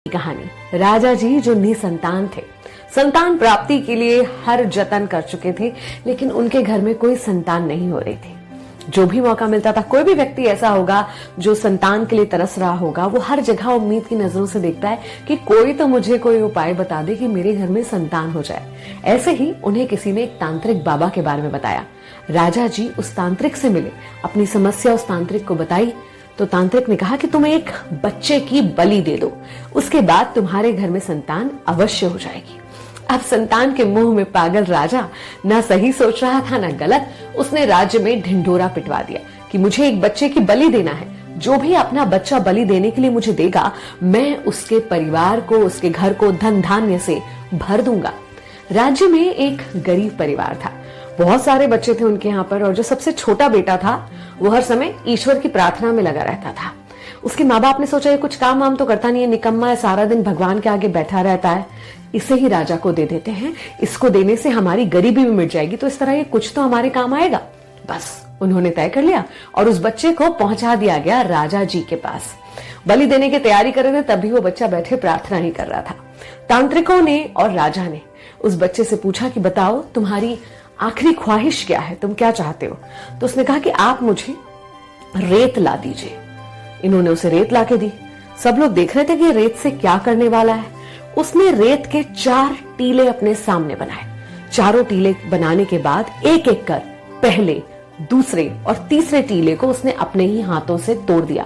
कहानी। राजा जी जो निसंतान थे, संतान प्राप्ति के लिए हर जतन कर चुके थे, लेकिन उनके घर में कोई संतान नहीं हो रही थी। जो भी मौका मिलता था, कोई भी व्यक्ति ऐसा होगा जो संतान के लिए तरस रहा होगा, वो हर जगह उम्मीद की नजरों से देखता है कि कोई तो मुझे कोई उपाय बता दे कि मेरे घर में संतान हो जाए। ऐसे ही उन्हें किसी ने एक तांत्रिक बाबा के बारे में बताया। राजा जी उस तांत्रिक से मिले, अपनी समस्या उस तांत्रिक को बताई तो तांत्रिक ने कहा कि तुम एक बच्चे की बलि दे दो, उसके बाद तुम्हारे घर में संतान अवश्य हो जाएगी। अब संतान के मुंह में पागल राजा ना सही सोच रहा था ना गलत। उसने राज्य में ढिंढोरा पिटवा दिया कि मुझे एक बच्चे की बलि देना है। जो भी अपना बच्चा बलि देने के लिए मुझे देगा, मैं उसके परिवार को, उसके घर को धन धान्य से भर दूंगा। राज्य में एक गरीब परिवार था, बहुत सारे बच्चे थे उनके यहाँ पर, और जो सबसे छोटा बेटा था वो हर समय ईश्वर की प्रार्थना में लगा रहता था। उसके माँ बाप ने सोचा ये कुछ काम वाम तो करता नहीं है, निकम्मा है, सारा दिन भगवान के आगे बैठा रहता है, इसे ही राजा को दे देते हैं, इसको देने से हमारी गरीबी भी मिट जाएगी, तो इस तरह ये कुछ तो हमारे काम आएगा। बस उन्होंने तय कर लिया और उस बच्चे को पहुंचा दिया गया राजा जी के पास। बलि देने की तैयारी कर रहे थे, तभी वो बच्चा बैठे प्रार्थना ही कर रहा था। तांत्रिकों ने और राजा ने उस बच्चे से पूछा कि बताओ तुम्हारी आखिरी ख्वाहिश क्या है, तुम क्या चाहते हो? तो उसने कहा कि आप मुझे रेत ला दीजिए। इन्होंने उसे रेत ला के दी। सब लोग देख रहे थे कि रेत से क्या करने वाला है। उसने रेत के 4 टीले अपने सामने बनाए। चारों टीले बनाने के बाद एक एक कर पहले, दूसरे और तीसरे टीले को उसने अपने ही हाथों से तोड़ दिया।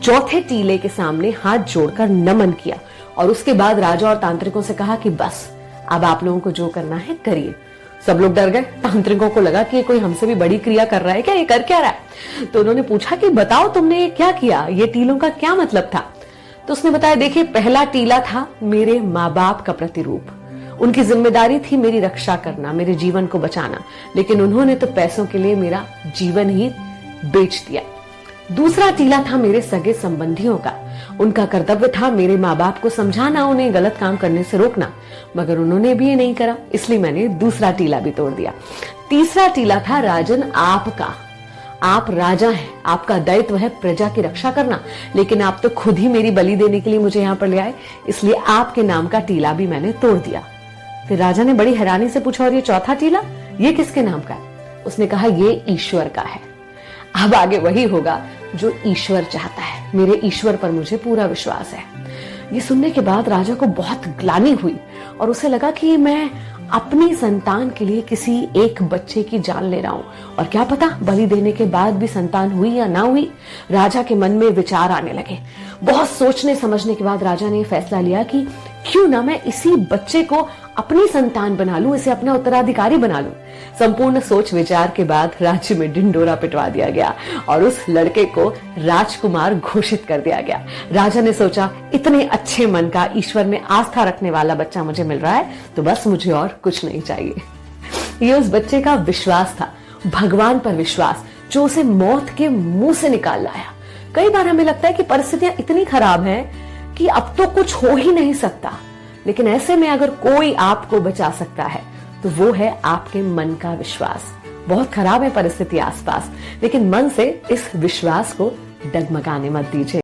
चौथे टीले के सामने हाथ जोड़कर नमन किया और उसके बाद राजा और तांत्रिकों से कहा कि बस अब आप लोगों को जो करना है करिए। सब लोग डर गए। तांत्रिकों को लगा कि ये कोई हमसे भी बड़ी क्रिया कर रहा है क्या, ये कर क्या रहा है? तो उन्होंने पूछा कि बताओ तुमने ये क्या किया, ये टीलों का क्या मतलब था? तो उसने बताया, देखिए पहला टीला था मेरे माँ बाप का प्रतिरूप। उनकी जिम्मेदारी थी मेरी रक्षा करना, मेरे जीवन को बचाना, लेकिन उन्होंने तो पैसों के लिए मेरा जीवन ही बेच दिया। दूसरा टीला था मेरे सगे संबंधियों का। उनका कर्तव्य था मेरे माँ बाप को समझाना, उन्हें गलत काम करने से रोकना, मगर उन्होंने भी ये नहीं करा, इसलिए मैंने दूसरा टीला भी तोड़ दिया। तीसरा टीला था राजन आपका। आप राजा हैं, आपका दायित्व है प्रजा की रक्षा करना, लेकिन आप तो खुद ही मेरी बलि देने के लिए मुझे यहाँ पर ले आए, इसलिए आपके नाम का टीला भी मैंने तोड़ दिया। फिर राजा ने बड़ी हैरानी से पूछा, और ये चौथा टीला, ये किसके नाम का है? उसने कहा, ये ईश्वर का है। अब आगे वही होगा जो ईश्वर चाहता है। मेरे ईश्वर पर मुझे पूरा विश्वास है। ये सुनने के बाद राजा को बहुत ग्लानि हुई और उसे लगा कि मैं अपनी संतान के लिए किसी एक बच्चे की जान ले रहा हूं, और क्या पता बलि देने के बाद भी संतान हुई या ना हुई। राजा के मन में विचार आने लगे। बहुत सोचने समझने के बाद राजा ने फैसला लिया कि क्यों ना मैं इसी बच्चे को अपनी संतान बना लूं, इसे अपना उत्तराधिकारी बना लूं। संपूर्ण सोच विचार के बाद राज्य में ढिंढोरा पिटवा दिया गया और उस लड़के को राजकुमार घोषित कर दिया गया। राजा ने सोचा, इतने अच्छे मन का, ईश्वर में आस्था रखने वाला बच्चा मुझे मिल रहा है, तो बस मुझे और कुछ नहीं चाहिए। ये उस बच्चे का विश्वास था, भगवान पर विश्वास, जो उसे मौत के मुंह से निकाल लाया। कई बार हमें लगता है कि परिस्थितियां इतनी खराब हैं कि अब तो कुछ हो ही नहीं सकता, लेकिन ऐसे में अगर कोई आपको बचा सकता है तो वो है आपके मन का विश्वास। बहुत खराब है परिस्थिति आसपास, लेकिन मन से इस विश्वास को डगमगाने मत दीजिए।